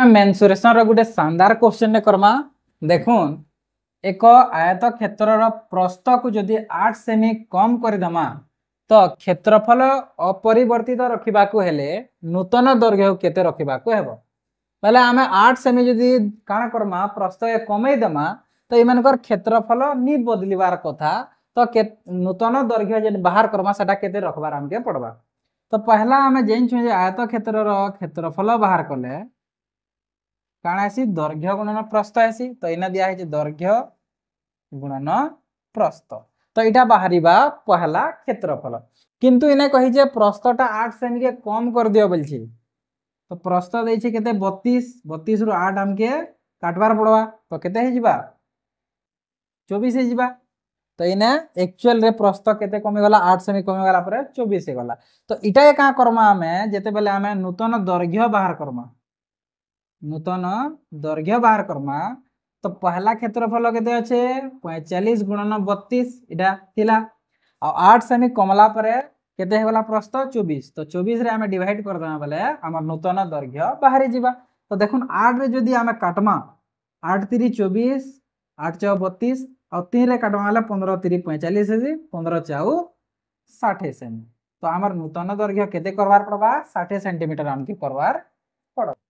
Mensuration रो गुटे शानदार question ने करमा। देखुन एक आयत क्षेत्र प्रस्थ को जदि 8 सेमी कम कर दमा तो क्षेत्रफल अपरिवर्तित रखा हेले नूतन दैर्घ्य केते रखा हेबो बेले आमे 8 सेमी जदि काना करमा प्रस्थ कमई दमा तो इमानकर क्षेत्रफल नि बदलिबार कथा तो नूतन दैर्घ्य जे बाहर करमा सेटा केते रखबार हमके पड़बा। तो पहला आमे जेनछु जे आयत क्षेत्र क्षेत्रफल बाहर कले काना आसी दैर्घ्य गुणन प्रस्थ आसी तो इना दिया है दैर्घ्य गुणन प्रस्थ तो इटा बाहरिबा पहला क्षेत्रफल किंतु इने कहि जे प्रस्थटा 8 सेमी के कम कर दियो बोलछि तो प्रस्थ देछि केते 32 रु 8 हमके काटबार पड़वा तो केते हे जिबा 24 हे जिबा तो इने एक्चुअल रे प्रस्थ केते कमी गला 8 सेमी कमी गला पर 24 हे गला। तो इटा का करमा हमें जेते बेले हमें नूतन दैर्घ्य बाहर करमा नूतन दैर्घ्य बाहर करमा तो पहला क्षेत्रफल केते अछि 45 गुणन 32 इटा थिला आ 8 सेमी कमला पर केते हेगला प्रस्थ 24 तो 24 रे हमें डिवाइड कर देना बेले हमर नूतन दैर्घ्य बाहरी जिबा। तो देखुन 8 रे जदि हमें काटमा 8 3 24 8 4 32 और 3 रे काटमा वाला 15 3 45 है 15 4 60 सेमी तो हमर नूतन दैर्घ्य केते करवार पड़बा 60 सेंटीमीटर हमके करवार पड़बा।